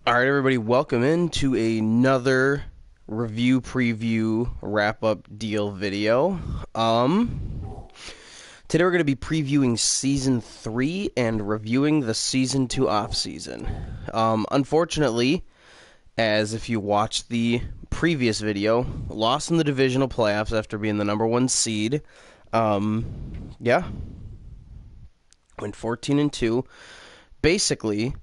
Alright, everybody, welcome into another review preview wrap-up deal video. Today we're going to be previewing Season 3 and reviewing the Season 2 off-season. Unfortunately, as if you watched the previous video, lost in the divisional playoffs after being the number 1 seed. Went 14-2. Basically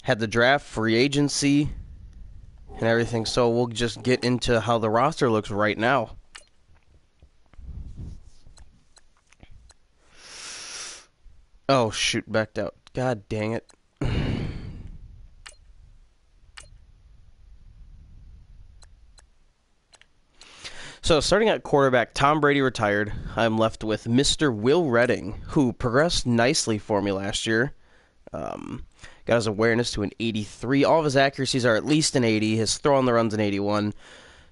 had the draft, free agency, and everything, so we'll just get into how the roster looks right now. Oh, shoot, backed out. God dang it. So, starting at quarterback, Tom Brady retired. I'm left with Mr. Will Redding, who progressed nicely for me last year. Got his awareness to an 83. All of his accuracies are at least an 80. His throw on the run's an 81.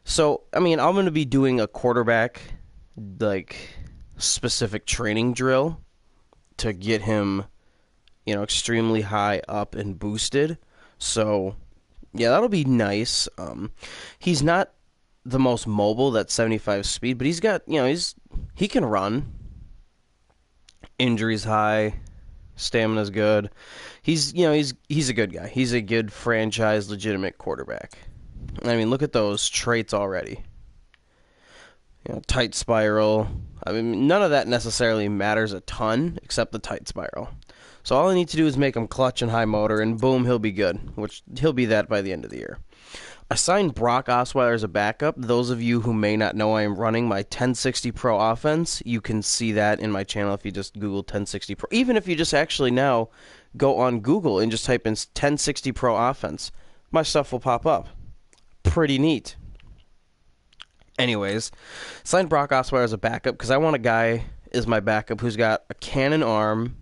So, I mean, I'm going to be doing a quarterback, specific training drill to get him, extremely high up and boosted. So, yeah, that'll be nice. He's not the most mobile, that's 75 speed, but he's got, he can run. Injuries high. Stamina's good. He's a good guy. He's a good franchise, legitimate quarterback. I mean, look at those traits already. Tight spiral. I mean, none of that necessarily matters a ton, except the tight spiral. So all I need to do is make him clutch and high motor, and boom, he'll be good, which he'll be that by the end of the year. I signed Brock Osweiler as a backup. Those of you who may not know, I am running my 1060 Pro offense. You can see that in my channel if you just Google 1060 Pro. Even if you just actually now go on Google and just type in 1060 Pro offense, my stuff will pop up. Pretty neat. Anyways, signed Brock Osweiler as a backup because I want a guy as my backup who's got a cannon arm,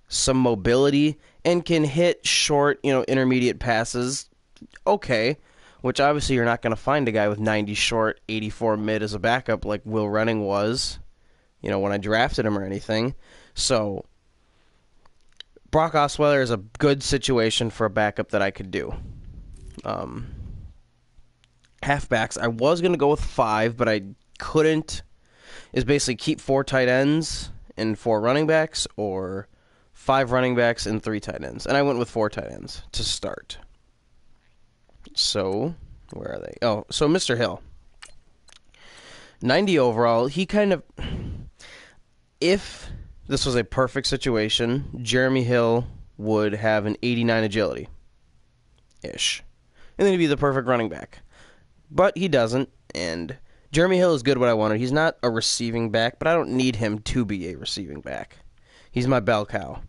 some mobility, and can hit short, intermediate passes. Okay. Which obviously you're not going to find a guy with 90 short, 84 mid as a backup like Will Redding was, when I drafted him or anything. So, Brock Osweiler is a good situation for a backup that I could do. Halfbacks, I was going to go with 5, but I couldn't. Is basically keep 4 tight ends and 4 running backs, or 5 running backs and 3 tight ends. And I went with 4 tight ends to start. So, where are they? Oh, so Mr. Hill. 90 overall. He kind of... If this was a perfect situation, Jeremy Hill would have an 89 agility-ish. And then he'd be the perfect running back. But he doesn't, and Jeremy Hill is good what I wanted. He's not a receiving back, but I don't need him to be a receiving back. He's my bell cow.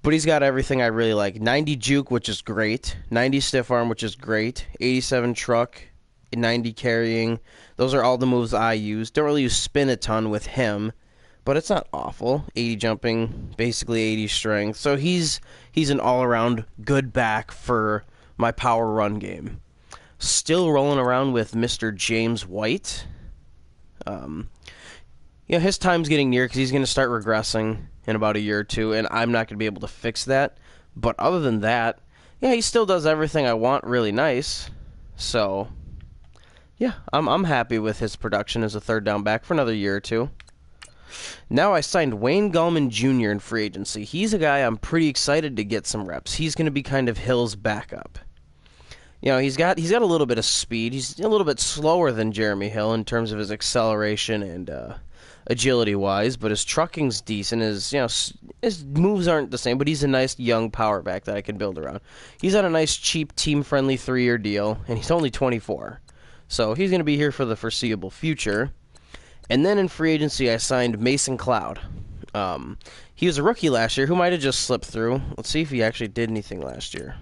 But he's got everything I really like. 90 juke, which is great. 90 stiff arm, which is great. 87 truck. 90 carrying. Those are all the moves I use. Don't really use spin a ton with him, but it's not awful. 80 jumping, basically 80 strength. So he's an all-around good back for my power run game. Still rolling around with Mr. James White. His time's getting near because he's going to start regressing in about a year or two, and I'm not going to be able to fix that. But other than that, he still does everything I want really nice. So, I'm happy with his production as a third down back for another year or two. Now I signed Wayne Gallman Jr. in free agency. He's a guy I'm pretty excited to get some reps. He's going to be kind of Hill's backup. He's got a little bit of speed. He's a little bit slower than Jeremy Hill in terms of his acceleration and agility-wise, but his trucking's decent. His moves aren't the same, but he's a nice young power back that I can build around. He's on a nice, cheap, team-friendly 3-year deal, and he's only 24. So he's going to be here for the foreseeable future. And then in free agency, I signed Mason Cloud. He was a rookie last year who might have just slipped through. Let's see if he actually did anything last year.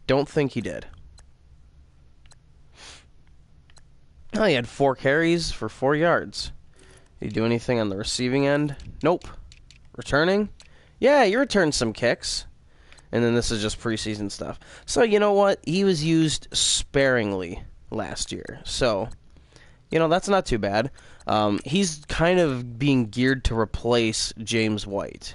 Don't think he did. Oh, he had 4 carries for 4 yards. Did he do anything on the receiving end? Nope. Returning? Yeah, he returned some kicks. And then this is just preseason stuff. So, you know what? He was used sparingly last year. So, that's not too bad. He's kind of being geared to replace James White.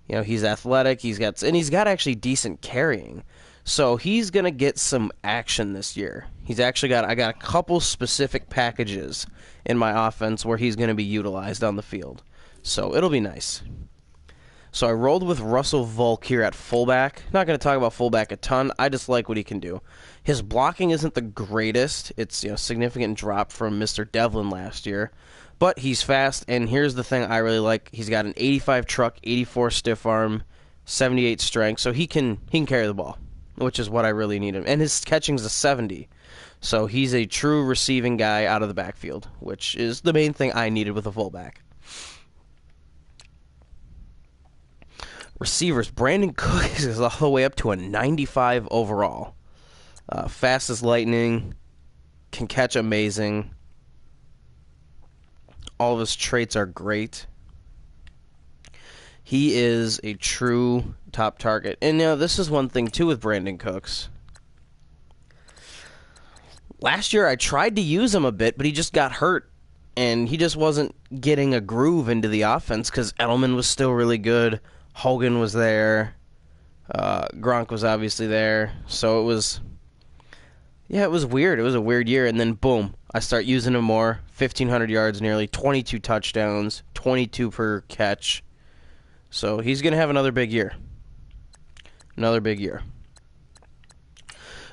You know, he's athletic. He's got actually decent carrying. So he's going to get some action this year. I got a couple specific packages in my offense where he's going to be utilized on the field. So it'll be nice. So I rolled with Russell Volk here at fullback. Not going to talk about fullback a ton. I just like what he can do. His blocking isn't the greatest. It's, you know, significant drop from Mr. Devlin last year. But he's fast, and here's the thing I really like. He's got an 85 truck, 84 stiff arm, 78 strength, so he can carry the ball, which is what I really need him. And his catching's a 70. So he's a true receiving guy out of the backfield, which is the main thing I needed with a fullback. Receivers, Brandon Cooks is all the way up to a 95 overall. Fast as lightning, can catch amazing. All of his traits are great. He is a true top target. And, you know, this is one thing, too, with Brandon Cooks. Last year, I tried to use him a bit, but he just got hurt. And he just wasn't getting a groove into the offense because Edelman was still really good. Hogan was there. Gronk was obviously there. So it was weird. It was a weird year. And then, boom, I start using him more. 1,500 yards nearly, 22 touchdowns, 22 per catch. So he's going to have another big year. Another big year.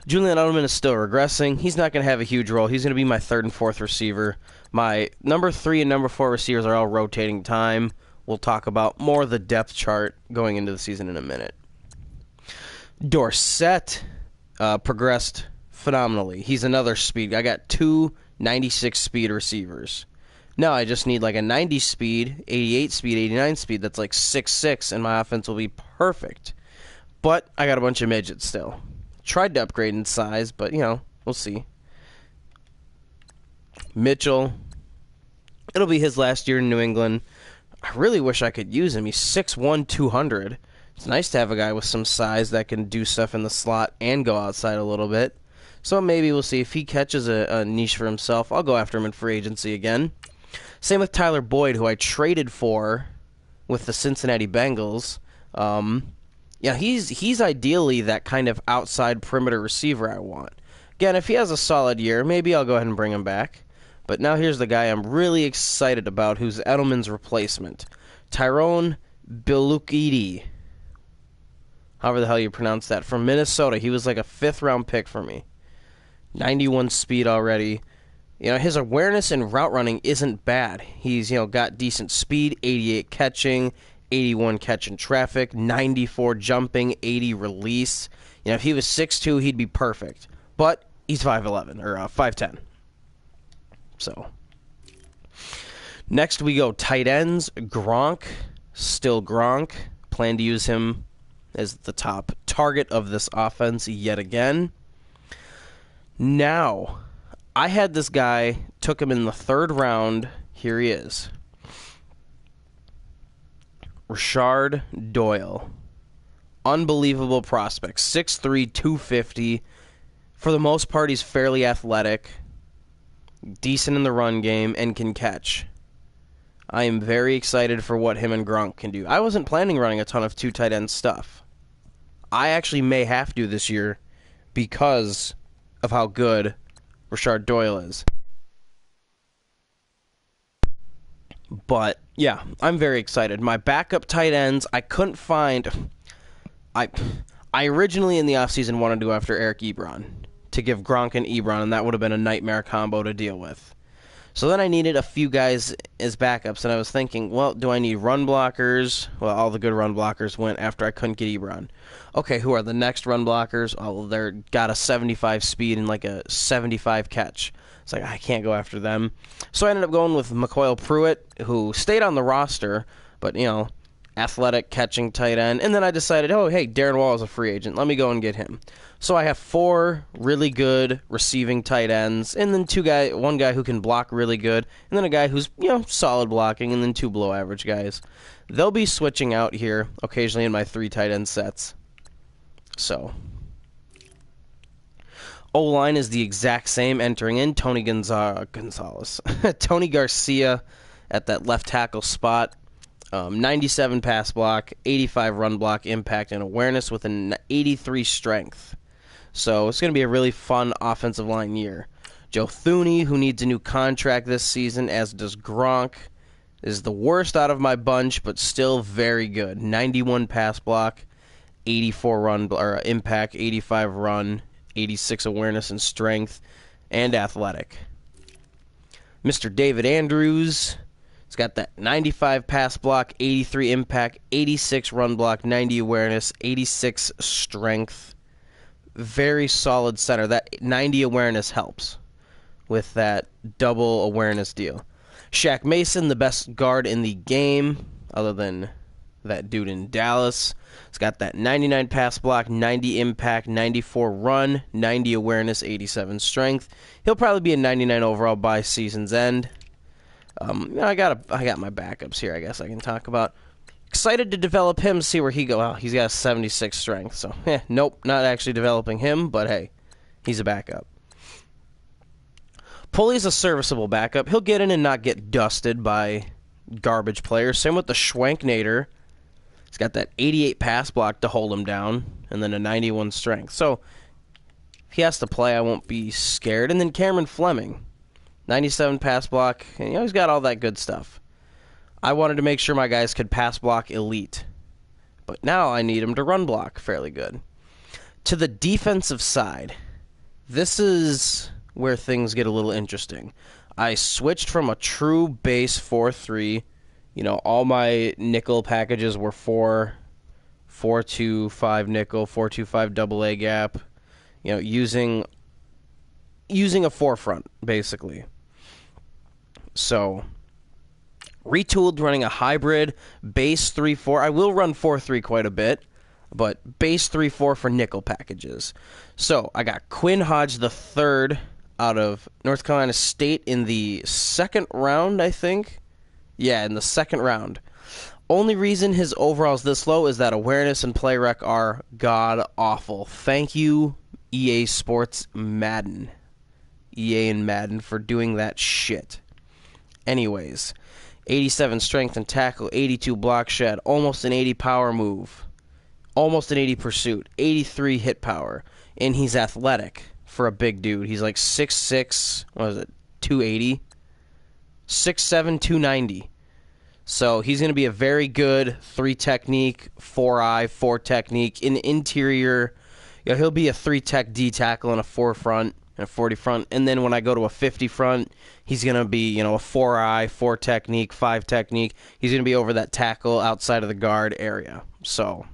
Julian Edelman is still regressing. He's not going to have a huge role. He's going to be my third and fourth receiver. My number 3 and number 4 receivers are all rotating time. We'll talk about more of the depth chart going into the season in a minute. Dorsett progressed phenomenally. He's another speed. I got 2 96 speed receivers. Now I just need like a 90 speed, 88 speed, 89 speed that's like 6'6", and my offense will be perfect. But I got a bunch of midgets still. Tried to upgrade in size, but, you know, we'll see. Mitchell. It'll be his last year in New England. I really wish I could use him. He's 6'1", 200. It's nice to have a guy with some size that can do stuff in the slot and go outside a little bit. So maybe we'll see if he catches a niche for himself. I'll go after him in free agency again. Same with Tyler Boyd, who I traded for with the Cincinnati Bengals. Yeah, he's ideally that kind of outside perimeter receiver I want. Again, if he has a solid year, maybe I'll go ahead and bring him back. But now here's the guy I'm really excited about, who's Edelman's replacement. Tyrone Bilukidi. However the hell you pronounce that. From Minnesota. He was like a 5th-round pick for me. 91 speed already. You know, his awareness and route running isn't bad. He's, you know, got decent speed, 88 catching, 81 catch in traffic, 94 jumping, 80 release. You know, if he was 6'2", he'd be perfect. But he's 5'11", or 5'10". So, next we go tight ends. Gronk, still Gronk. Plan to use him as the top target of this offense yet again. Now, I had this guy, took him in the 3rd round. Here he is. Rashard Doyle. Unbelievable prospect. 6'3", 250. For the most part, he's fairly athletic. Decent in the run game, and can catch. I am very excited for what him and Gronk can do. I wasn't planning running a ton of 2 tight end stuff. I actually may have to this year because of how good Rashard Doyle is. But, yeah, I'm very excited. My backup tight ends, I couldn't find... I originally in the offseason wanted to go after Eric Ebron to give Gronk and Ebron, and that would have been a nightmare combo to deal with. So then I needed a few guys as backups, and I was thinking, well, do I need run blockers? Well, all the good run blockers went after I couldn't get Ebron. Okay, who are the next run blockers? Oh, well, they're got a 75 speed and like a 75 catch. It's like, I can't go after them. So I ended up going with McCoyle Pruitt, who stayed on the roster, but, you know, athletic catching tight end. And then I decided, oh, hey, Darren Wall is a free agent. Let me go and get him. So I have 4 really good receiving tight ends, and then one guy who can block really good, and then a guy who's, you know, solid blocking, and then 2 below average guys. They'll be switching out here occasionally in my 3 tight end sets. So O-line is the exact same. Entering in Tony Gonzalez. Tony Garcia at that left tackle spot. 97 pass block, 85 run block, impact, and awareness with an 83 strength. So it's going to be a really fun offensive line year. Joe Thuney, who needs a new contract this season, as does Gronk, is the worst out of my bunch, but still very good. 91 pass block, 84 run or impact, 85 run, 86 awareness and strength, and athletic. Mr. David Andrews, he's got that 95 pass block, 83 impact, 86 run block, 90 awareness, 86 strength. Very solid center. That 90 awareness helps with that double awareness deal. Shaq Mason, the best guard in the game, other than that dude in Dallas. He's got that 99 pass block, 90 impact, 94 run, 90 awareness, 87 strength. He'll probably be a 99 overall by season's end. I got my backups here, I guess I can talk about. Excited to develop him, see where he goes. Well, he's got a 76 strength, so nope, not actually developing him, but hey, he's a backup. Pulley's a serviceable backup. He'll get in and not get dusted by garbage players. Same with the Schwanknator. He's got that 88 pass block to hold him down, and then a 91 strength. So if he has to play, I won't be scared. And then Cameron Fleming, 97 pass block. And, he's got all that good stuff. I wanted to make sure my guys could pass block elite. But now I need them to run block fairly good. To the defensive side, this is where things get a little interesting. I switched from a true base 4-3. All my nickel packages were 4-2-5 nickel, 4-2-5 double A gap. Using a forefront, basically. So, retooled running a hybrid base 3-4. I will run 4-3 quite a bit, but base 3-4 for nickel packages. So, I got Quinn Hodge the third out of North Carolina State in the second round, I think. Yeah, in the second round. Only reason his overall's this low is that awareness and play rec are god-awful. Thank you, EA Sports Madden. EA and Madden for doing that shit. Anyways, 87 strength and tackle, 82 block shed, almost an 80 power move, almost an 80 pursuit, 83 hit power, and he's athletic for a big dude. He's like 6'6", 280? 6'7", 290. So he's going to be a very good 3 technique, 4-eye, 4 technique. In the interior, he'll be a 3 tech D tackle and a 4 front and a 40 front. And then when I go to a 50 front, he's going to be, a 4-eye, 4 technique, 5 technique. He's going to be over that tackle outside of the guard area. So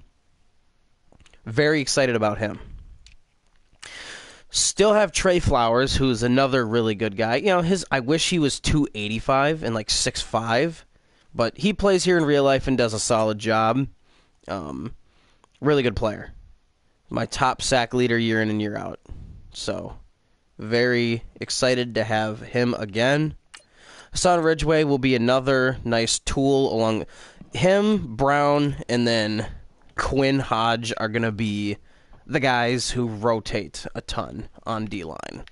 very excited about him. Still have Trey Flowers, who's another really good guy. I wish he was 285 and like 6'5", but he plays here in real life and does a solid job. Really good player. My top sack leader year in and year out. So, very excited to have him again. Hassan Ridgeway will be another nice tool along him, Brown, and then Quinn Hodge are going to be the guys who rotate a ton on D-line.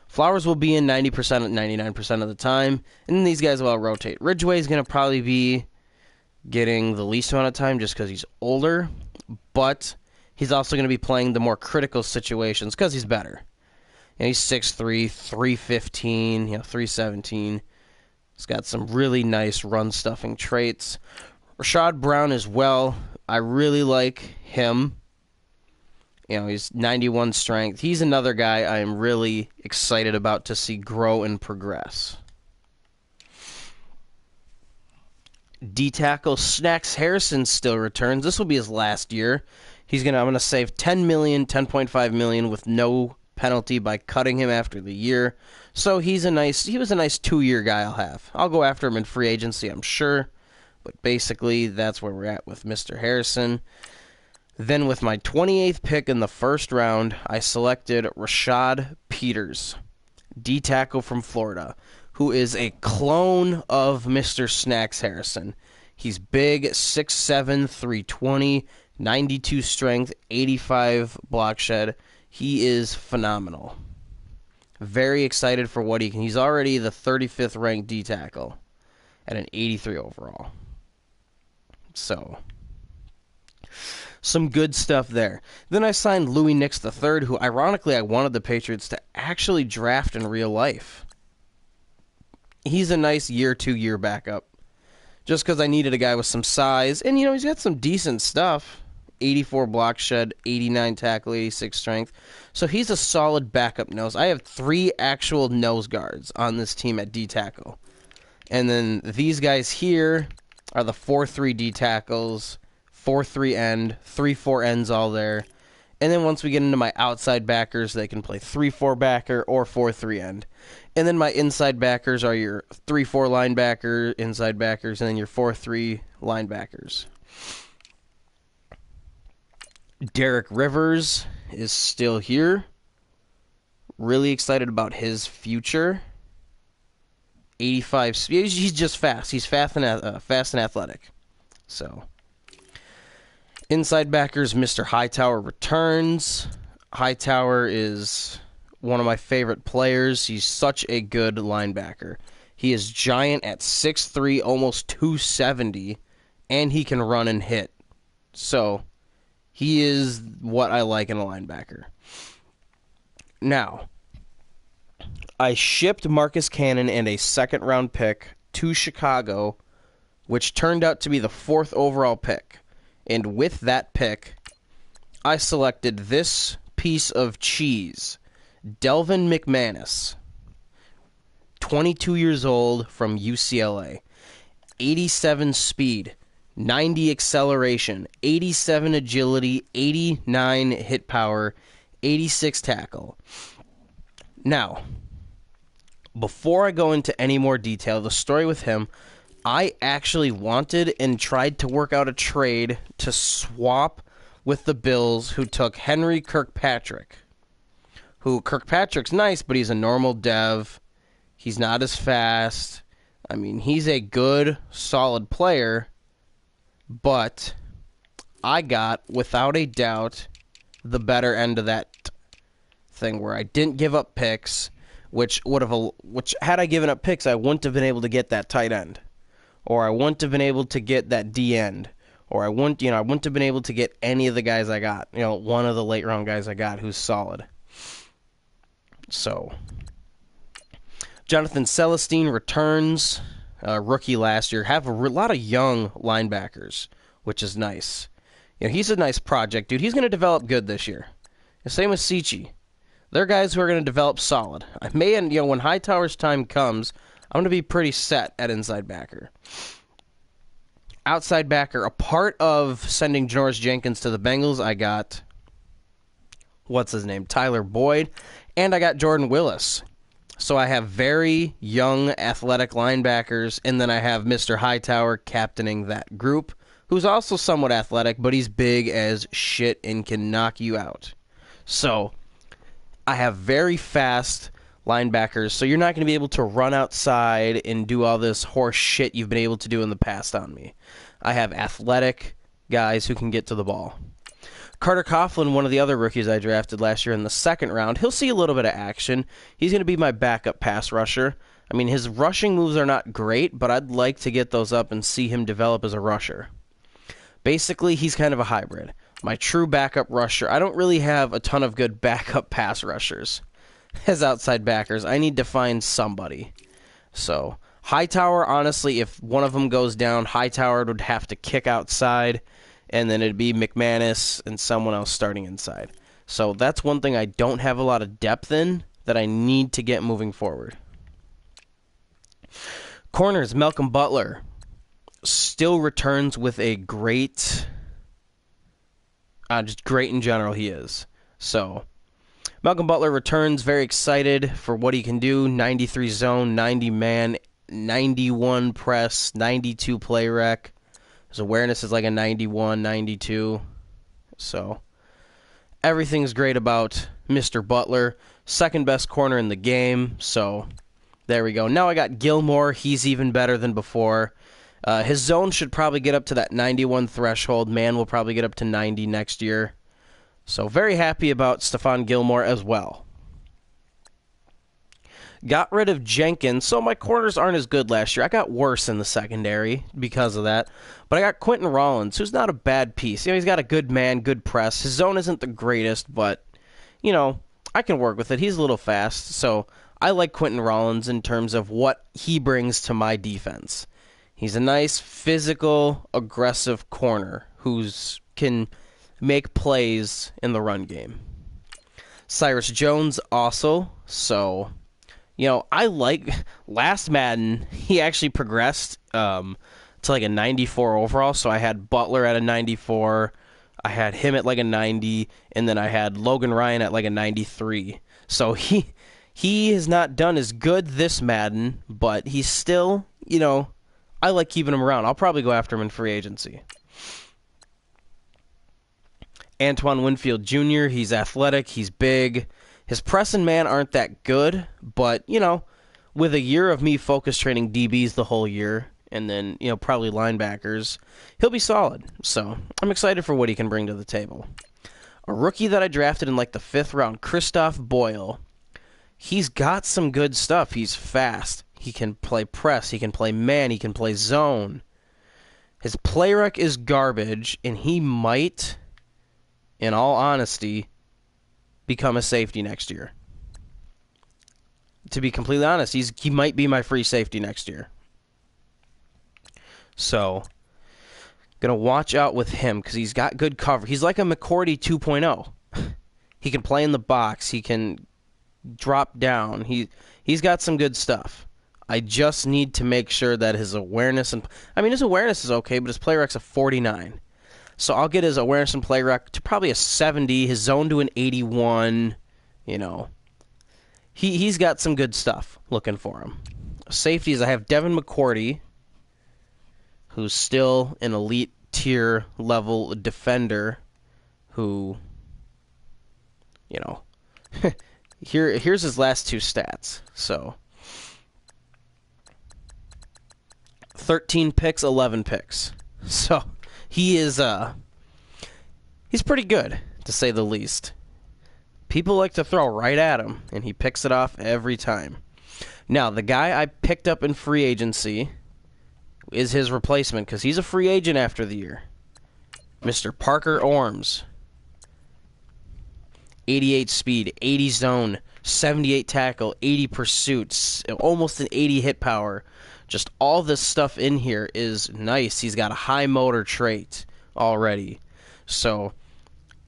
Flowers will be in 90%, 99% of the time, and these guys will rotate. Ridgeway is going to probably be getting the least amount of time just because he's older, but he's also going to be playing the more critical situations because he's better. He's 6'3", 315, 317. He's got some really nice run-stuffing traits. Rashad Brown as well. I really like him. He's 91 strength. He's another guy I am really excited about to see grow and progress. D-tackle Snacks Harrison still returns. This will be his last year. I'm going to save $10 million, $10.5 million with no penalty by cutting him after the year. So he was a nice 2-year guy I'll have. I'll go after him in free agency, I'm sure. But basically, that's where we're at with Mr. Harrison. Then with my 28th pick in the first round, I selected Rashad Peters, D-tackle from Florida, who is a clone of Mr. Snacks Harrison. He's big, 6'7", 320, 92 strength, 85 block shed. He is phenomenal. Very excited for what he can. He's already the 35th ranked D-tackle at an 83 overall. So, some good stuff there. Then I signed Louis Nix III, who ironically I wanted the Patriots to actually draft in real life. He's a nice year, 2-year backup. Just because I needed a guy with some size. And, he's got some decent stuff. 84 block shed, 89 tackle, 86 strength. So he's a solid backup nose. I have 3 actual nose guards on this team at D tackle. And then these guys here are the 4-3 D tackles, 4-3 end, 3-4 ends all there. And then once we get into my outside backers, they can play 3-4 backer or 4-3 end. And then my inside backers are your 3-4 linebacker, inside backers, and then your 4-3 linebackers. Derek Rivers is still here. Really excited about his future. 85 speed. He's just fast. He's fast and athletic. So, inside backers, Mr. Hightower returns. Hightower is one of my favorite players. He's such a good linebacker. He is giant at 6'3", almost 270, and he can run and hit. So, he is what I like in a linebacker. Now, I shipped Marcus Cannon and a second-round pick to Chicago, which turned out to be the 4th overall pick. And with that pick, I selected this piece of cheese, Delvin McManus, 22 years old from UCLA, 87 speed, 90 acceleration, 87 agility, 89 hit power, 86 tackle. Now, before I go into any more detail, the story with him, I actually wanted and tried to work out a trade to swap with the Bills, who took Henry Kirkpatrick. Kirkpatrick's nice, but he's a normal dev. He's not as fast. I mean, he's a good, solid player, but I got, without a doubt, the better end of that thing where I didn't give up picks, which had I given up picks, I wouldn't have been able to get that tight end, or I wouldn't have been able to get that D end, or I wouldn't have been able to get any of the guys I got. One of the late round guys I got who's solid. So, Jonathan Celestine returns, rookie last year. Have a lot of young linebackers, which is nice. He's a nice project, dude. He's going to develop good this year. The same with Sichi. They're guys who are going to develop solid. I may, and when Hightower's time comes, I'm going to be pretty set at inside backer. Outside backer, a part of sending Janoris Jenkins to the Bengals, I got, Tyler Boyd, and I got Jordan Willis. So I have very young, athletic linebackers, and then I have Mr. Hightower captaining that group, who's also somewhat athletic, but he's big as shit and can knock you out. So, I have very fast linebackers, so you're not going to be able to run outside and do all this horse shit you've been able to do in the past on me. I have athletic guys who can get to the ball. Carter Coughlin, one of the other rookies I drafted last year in the 2nd round, he'll see a little bit of action. He's going to be my backup pass rusher. I mean, his rushing moves are not great, but I'd like to get those up and see him develop as a rusher. Basically, he's kind of a hybrid. My true backup rusher. I don't really have a ton of good backup pass rushers as outside backers. I need to find somebody. So, Hightower, honestly, if one of them goes down, Hightower would have to kick outside, and then it'd be McManus and someone else starting inside. So that's one thing I don't have a lot of depth in that I need to get moving forward. Corners, Malcolm Butler still returns with a great, just great in general he is. So, Malcolm Butler returns, very excited for what he can do. 93 zone, 90 man, 91 press, 92 play rec. His awareness is like a 91, 92. So, everything's great about Mr. Butler. Second best corner in the game. So, there we go. Now I got Gilmore. He's even better than before. His zone should probably get up to that 91 threshold. Man will probably get up to 90 next year. So, very happy about Stephon Gilmore as well. Got rid of Jenkins, so my corners aren't as good last year. I got worse in the secondary because of that. But I got Quentin Rollins, who's not a bad piece. He's got a good man, good press. His zone isn't the greatest, but, I can work with it. He's a little fast, so I like Quentin Rollins in terms of what he brings to my defense. He's a nice, physical, aggressive corner who can make plays in the run game. Cyrus Jones also, so... I like last Madden, he actually progressed to like a 94 overall. So I had Butler at a 94, I had him at like a 90, and then I had Logan Ryan at like a 93. So he has not done as good this Madden, but he's still, I like keeping him around. I'll probably go after him in free agency. Antoine Winfield Jr., he's athletic, he's big. His press and man aren't that good, but, with a year of me focus training DBs the whole year, and then, probably linebackers, he'll be solid. So, I'm excited for what he can bring to the table. A rookie that I drafted in like the 5th round, Christoph Boyle. He's got some good stuff. He's fast. He can play press. He can play man. He can play zone. His play rec is garbage, and he might, in all honesty, become a safety next year. To be completely honest, he might be my free safety next year. So, gonna watch out with him because he's got good cover. He's like a McCourty 2.0. He can play in the box. He can drop down. He's got some good stuff. I just need to make sure that his awareness his awareness is okay, but his play rec's a 49. So I'll get his awareness and play rec to probably a 70, his zone to an 81, He's got some good stuff looking for him. Safeties, I have Devin McCourty, who's still an elite tier level defender who, here's his last 2 stats. So 13 picks, 11 picks. So he is, he's pretty good, to say the least. People like to throw right at him, and he picks it off every time. Now, the guy I picked up in free agency is his replacement, because he's a free agent after the year. Mr. Parker Orms. 88 speed, 80 zone, 78 tackle, 80 pursuits, almost an 80 hit power. Just all this stuff in here is nice. He's got a high motor trait already. So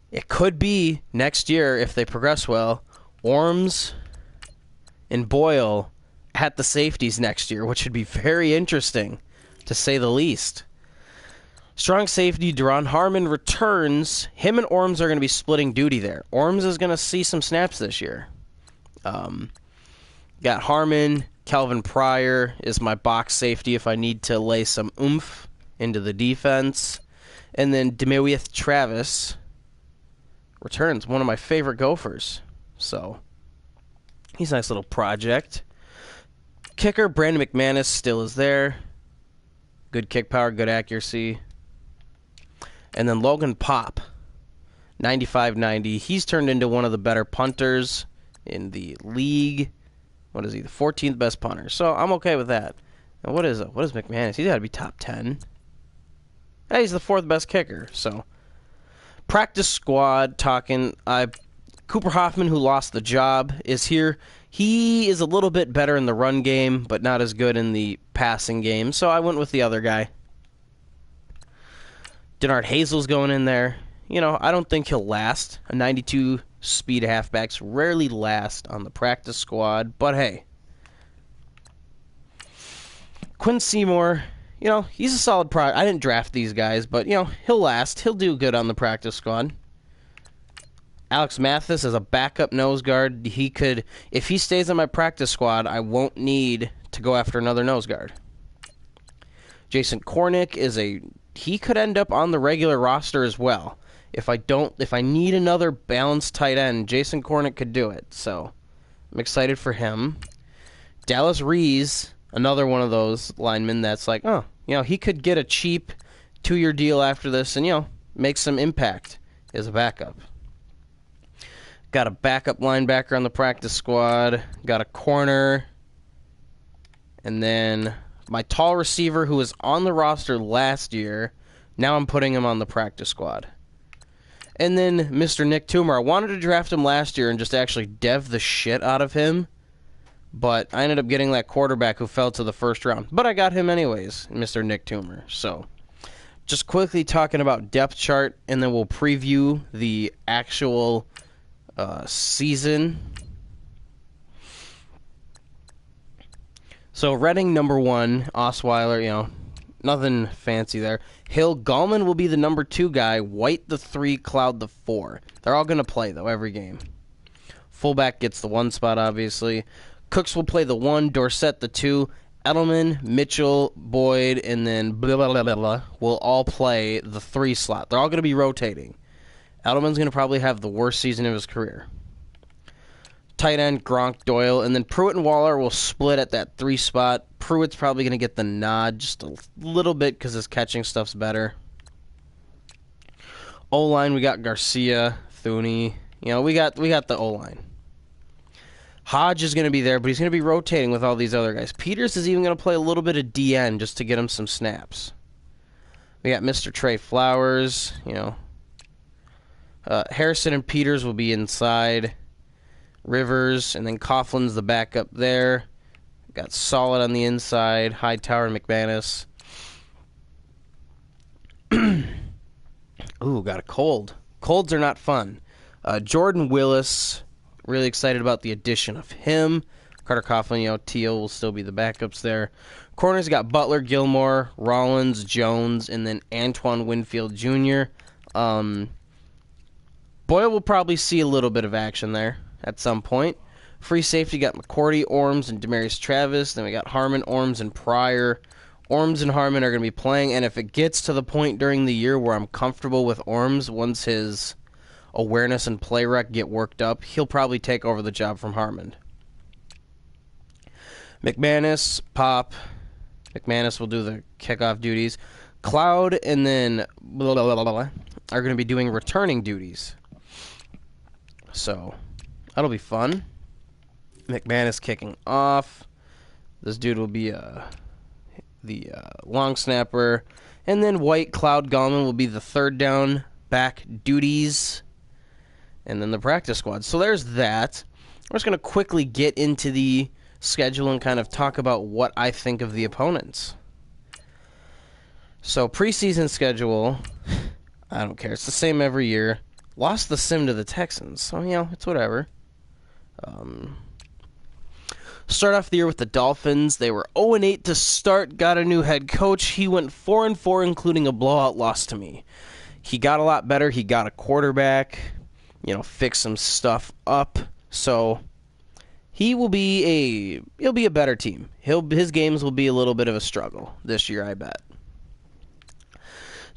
it could be next year, if they progress well, Orms and Boyle at the safeties next year, which would be very interesting, to say the least. Strong safety, Deron Harmon returns. Him and Orms are going to be splitting duty there. Orms is going to see some snaps this year. Got Harmon. Calvin Pryor is my box safety if I need to lay some oomph into the defense. And then Demewieth Travis returns, one of my favorite Gophers. So, he's a nice little project. Kicker, Brandon McManus still is there. Good kick power, good accuracy. And then Logan Pop, 95-90. He's turned into one of the better punters in the league. What is he? The 14th best punter. So I'm okay with that. Now what is McManus? He's got to be top 10. Hey, he's the 4th best kicker. So practice squad talking. Cooper Hoffman, who lost the job, is here. He is a little bit better in the run game, but not as good in the passing game. So I went with the other guy. Denard Hazel's going in there. I don't think he'll last. A 92 speed halfbacks rarely last on the practice squad, but hey. Quinn Seymour, he's a solid I didn't draft these guys, but, he'll last. He'll do good on the practice squad. Alex Mathis is a backup nose guard. He could, if he stays on my practice squad, I won't need to go after another nose guard. Jason Kornick he could end up on the regular roster as well. If I need another balanced tight end, Jason Kornick could do it. So I'm excited for him. Dallas Rees, another one of those linemen that's like, he could get a cheap 2-year deal after this and, make some impact as a backup. Got a backup linebacker on the practice squad. Got a corner. And then my tall receiver who was on the roster last year. Now I'm putting him on the practice squad. And then Mr. Nick Toomer. I wanted to draft him last year and just actually dev the shit out of him. But I ended up getting that quarterback who fell to the first round. But I got him anyways, Mr. Nick Toomer. So, just quickly talking about depth chart, and then we'll preview the actual season. So, Reading number 1, Osweiler, nothing fancy there. Hill, Gallman will be the number 2 guy. White the 3, Cloud the 4. They're all going to play, though, every game. Fullback gets the 1 spot, obviously. Cooks will play the 1, Dorsett the 2, Edelman, Mitchell, Boyd, and then blah, blah, blah, blah, blah, will all play the 3 slot. They're all going to be rotating. Edelman's going to probably have the worst season of his career. Tight end, Gronk, Doyle, and then Pruitt and Waller will split at that 3 spot. Pruitt's probably going to get the nod just a little bit because his catching stuff's better. O-line, we got Garcia, Thuney. We got the O-line. Hodge is going to be there, but he's going to be rotating with all these other guys. Peters is even going to play a little bit of DN just to get him some snaps. We got Mr. Trey Flowers, Harrison and Peters will be inside. Rivers, and then Coughlin's the backup there. Got Solid on the inside. Hightower and McManus. Ooh, got a cold. Colds are not fun. Jordan Willis... Really excited about the addition of him. Carter Coughlin, Teal will still be the backups there. Corners got Butler, Gilmore, Rollins, Jones, and then Antoine Winfield Jr. Boyle will probably see a little bit of action there at some point. Free safety got McCourty, Orms, and Demarius Travis. Then we got Harmon, Orms, and Pryor. Orms and Harmon are going to be playing, and if it gets to the point during the year where I'm comfortable with Orms, once his awareness and play rec get worked up, he'll probably take over the job from Harmon. McManus, Pop. McManus will do the kickoff duties. Cloud and then blah, blah, blah, blah, are going to be doing returning duties. So, that'll be fun. McManus kicking off. This dude will be the long snapper. And then White, Cloud, Gallman will be the third down back duties. And then the practice squad. So there's that. We're just going to quickly get into the schedule and kind of talk about what I think of the opponents. So preseason schedule, I don't care. It's the same every year. Lost the sim to the Texans. So, it's whatever. Start off the year with the Dolphins. They were 0-8 to start. Got a new head coach. He went 4-4, including a blowout loss to me. He got a lot better. He got a quarterback. Fix some stuff up. So he'll be a better team. His games will be a little bit of a struggle this year, I bet.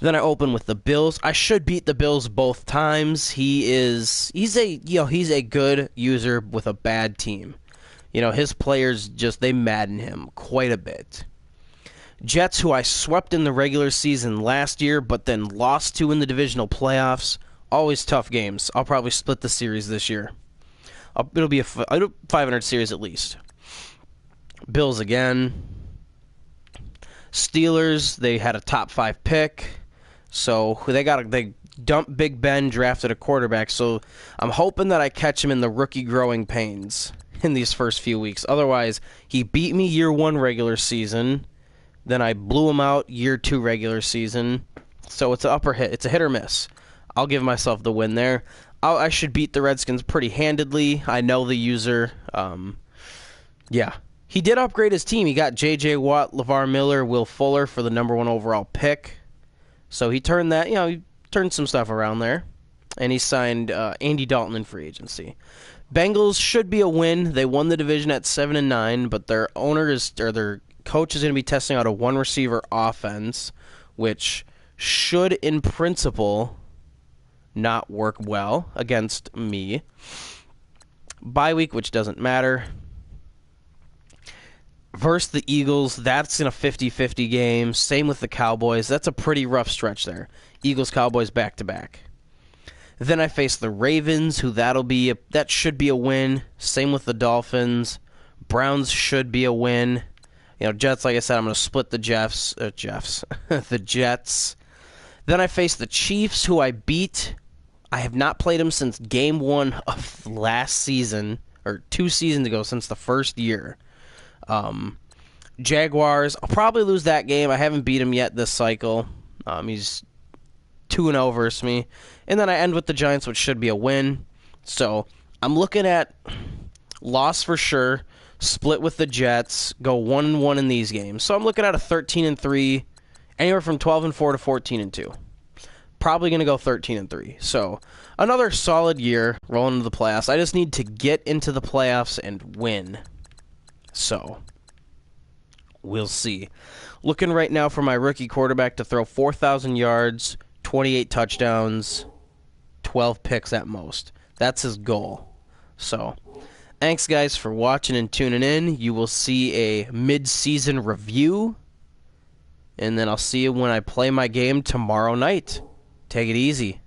Then I open with the Bills. I should beat the Bills both times. He's a good user with a bad team. His players they Madden him quite a bit. Jets, who I swept in the regular season last year, but then lost to in the divisional playoffs. Always tough games. I'll probably split the series this year. It'll be a 500 series at least. Bills again. Steelers, they had a top 5 pick. So they dumped Big Ben, drafted a quarterback. So I'm hoping that I catch him in the rookie growing pains in these first few weeks. Otherwise, he beat me year 1 regular season. Then I blew him out year 2 regular season. So it's an upper hit. It's a hit or miss. I'll give myself the win there. I should beat the Redskins pretty handedly. I know the user. He did upgrade his team. He got J.J. Watt, LeVar Miller, Will Fuller for the number 1 overall pick. So he turned that, he turned some stuff around there. And he signed Andy Dalton in free agency. Bengals should be a win. They won the division at 7-9, but their coach is going to be testing out a 1 receiver offense, which should, in principle, not work well against me. Bye week, which doesn't matter. Versus the Eagles, that's in a 50-50 game. Same with the Cowboys. That's a pretty rough stretch there. Eagles, Cowboys back-to-back. Then I face the Ravens, who that should be a win. Same with the Dolphins. Browns should be a win. Jets, like I said, I'm going to split the the Jets. Then I face the Chiefs, who I beat. I have not played them since game 1 of last season, or 2 seasons ago, since the first year. Jaguars, I'll probably lose that game. I haven't beat him yet this cycle. He's 2-0 versus me. And then I end with the Giants, which should be a win. So I'm looking at loss for sure, split with the Jets, go 1-1 in these games. So I'm looking at a 13-3, anywhere from 12-4 to 14-2. Probably going to go 13-3. So another solid year rolling into the playoffs. I just need to get into the playoffs and win. So we'll see. Looking right now for my rookie quarterback to throw 4,000 yards, 28 touchdowns, 12 picks at most. That's his goal. So thanks, guys, for watching and tuning in. You will see a mid-season review, and then I'll see you when I play my game tomorrow night. Take it easy.